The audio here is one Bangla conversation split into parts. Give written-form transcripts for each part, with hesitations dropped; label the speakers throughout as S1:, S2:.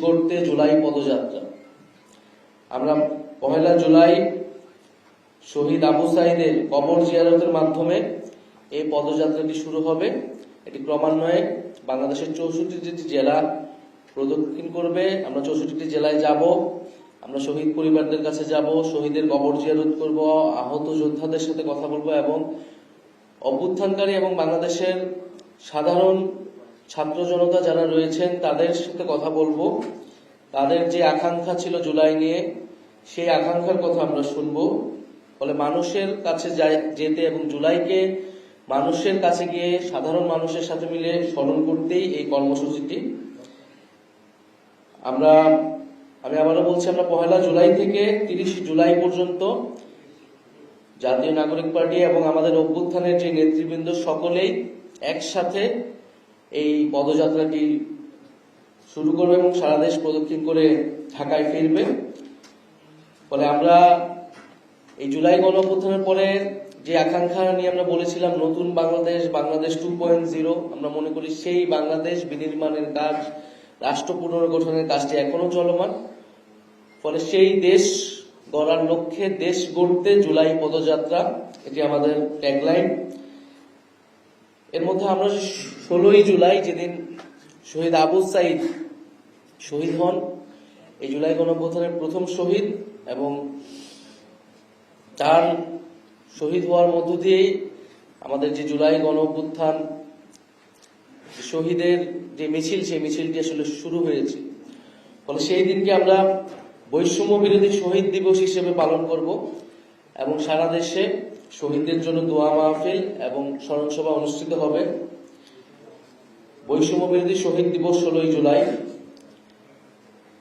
S1: করতে জুলাই পদযাত্রা। আমরা 1 জুলাই শহীদ আবু সাঈদের কবর জিয়ারতের মাধ্যমে এই পদযাত্রাটি শুরু হবে। এটি ক্রমান্বয়ে বাংলাদেশের 64টি জেলা প্রদক্ষিণ করবে। আমরা 64টি জেলায় যাব, আমরা শহীদ পরিবারদের কাছে যাব, শহীদের কবর জিয়ারত করব, আহত যোদ্ধাদের সাথে কথা বলবো এবং অভ্যুত্থানকারী এবং বাংলাদেশের সাধারণ ছাত্র জনতা যারা রয়েছেন তাদের সাথে কথা বলবো। তাদের যে আকাঙ্ক্ষা ছিল জুলাই নিয়ে, সেই আকাঙ্ক্ষার কথা আমরা শুনবো। ফলে মানুষের কাছে যেতে এবং জুলাইকে মানুষের কাছে গিয়ে সাধারণ মানুষের সাথে মিলে স্মরণ করতেই এই কর্মসূচিটি। আমি আবারও বলছি, আমরা 1 জুলাই থেকে 30 জুলাই পর্যন্ত জাতীয় নাগরিক পার্টি এবং আমাদের অভ্যুত্থানের যে নেতৃবৃন্দ সকলেই একসাথে এই পদযাত্রাটি শুরু করবে এবং সারা দেশ প্রদক্ষিণ করে ঢাকায় ফিরবে। ফলে আমরা এই জুলাই গণঅভ্যুত্থানের পরে যে আকাঙ্ক্ষা নিয়ে আমরা বলেছিলাম নতুন বাংলাদেশ, বাংলাদেশ 2.0, আমরা মনে করি সেই বাংলাদেশ বিনির্মাণের কাজ, রাষ্ট্র পুনর্গঠনের কাজটি এখনো চলমান। ফলে সেই দেশ গড়ার লক্ষ্যে দেশ গড়তে জুলাই পদযাত্রা, এটি আমাদের ট্যাগলাইন। এর মধ্যে আমরা 16 জুলাই যেদিন শহীদ আবু সাঈদ শহীদ হন, এই জুলাই গণঅভ্যুত্থানের প্রথম শহীদ, এবং তার শহীদ হওয়ার মধ্য দিয়েই আমাদের যে জুলাই গণঅভ্যুত্থান শহীদের যে মিছিল, সেই মিছিলটি আসলে শুরু হয়েছে। ফলে সেই দিনকে আমরা বৈষম্য বিরোধী শহীদ দিবস হিসেবে পালন করব এবং সারা দেশে শহীদদের জন্য দোয়া মাহফিল এবং স্মরণসভা অনুষ্ঠিত হবে। বৈষম্য বিরোধী শহীদ দিবস 16 জুলাই।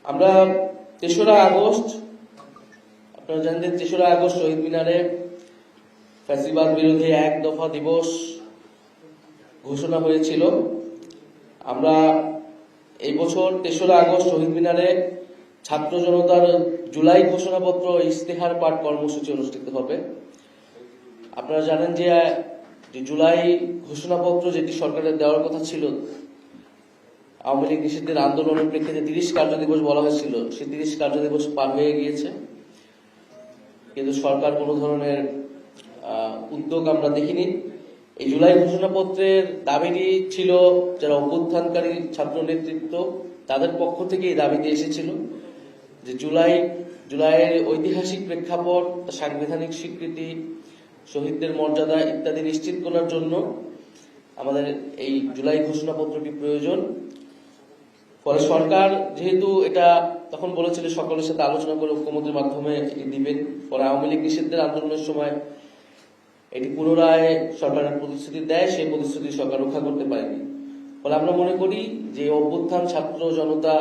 S1: আমরা 3রা আগস্ট, আপনারা জানেন যে 3রা আগস্ট শহীদ মিনারে ফ্যাসিবাদ বিরোধী 1 দফা দিবস ঘোষণা হয়েছিল। আমরা এই বছর 3রা আগস্ট শহীদ মিনারে ছাত্র জনতার জুলাই ঘোষণাপত্র ইশতেহার পাঠ কর্মসূচি অনুষ্ঠিত হবে। আপনারা জানেন যে জুলাই ঘোষণাপত্র যেটি সরকারের দেওয়ার কথা ছিল, আওয়ামী লীগ নিষিদ্ধের আন্দোলনের প্রেক্ষিতে 30 কার্যদিবস বলা হয়েছিল, সেই 30 কার্যদিবস পার হয়ে গিয়েছে, কিন্তু সরকার কোনো ধরনের উদ্যোগ আমরা দেখিনি। এই জুলাই ঘোষণাপত্রের দাবিটি ছিল যারা অভ্যুত্থানকারী ছাত্র নেতৃত্ব তাদের পক্ষ থেকে এই দাবিটি এসেছিল যে জুলাইয়ের ঐতিহাসিক প্রেক্ষাপট, সাংবিধানিক স্বীকৃতি, শহীদদের মর্যাদা ইত্যাদি নিশ্চিত করার জন্য আমাদের এই জুলাই ঘোষণাপত্রটি প্রয়োজন। ফলে সরকার যেহেতু এটা তখন বলেছিল সকলের সাথে আলোচনা করে ঐক্যমত্যের মাধ্যমে এটি দিবেন, পরে আওয়ামী লীগ নিষিদ্ধের আন্দোলনের সময় এটি পুনরায় সরকারের প্রতিশ্রুতি দেয়, সেই প্রতিশ্রুতি সরকার রক্ষা করতে পারেনি। ফলে আমরা মনে করি যে অভ্যুত্থান ছাত্র জনতা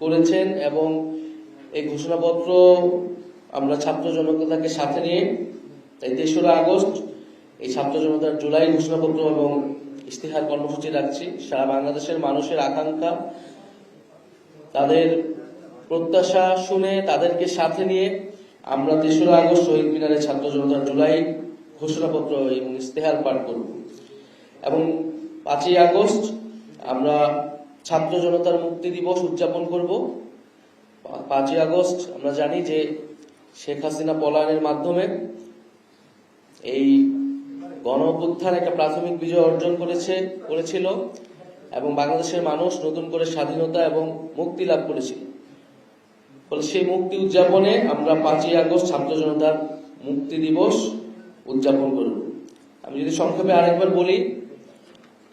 S1: করেছেন এবং এই ঘোষণাপত্র আমরা ছাত্র জনতাকে সাথে নিয়ে তাই 3রা আগস্ট এই ছাত্র জনতার জুলাই ঘোষণাপত্র এবং ইশতেহার কর্মসূচি রাখছি। সারা বাংলাদেশের মানুষের আকাঙ্ক্ষা, তাদের প্রত্যাশা শুনে তাদেরকে সাথে নিয়ে আমরা 3রা আগস্ট শহীদ মিনারে ছাত্র জনতার জুলাই ঘোষণাপত্র এবং ইশতেহার পাঠ করব এবং 5 আগস্ট আমরা ছাত্র জনতার মুক্তি দিবস উদযাপন করব। 5 আগস্ট আমরা জানি যে শেখ হাসিনা পলায়নের মাধ্যমে এই গণঅভ্যুত্থান একটা প্রাথমিক বিজয় অর্জন করেছিল এবং বাংলাদেশের মানুষ নতুন করে স্বাধীনতা এবং মুক্তি লাভ করেছিল। ফলে সেই মুক্তি উদযাপনে আমরা 5 আগস্ট ছাত্র জনতার মুক্তি দিবস উদযাপন করব। আমি যদি সংক্ষেপে আরেকবার বলি,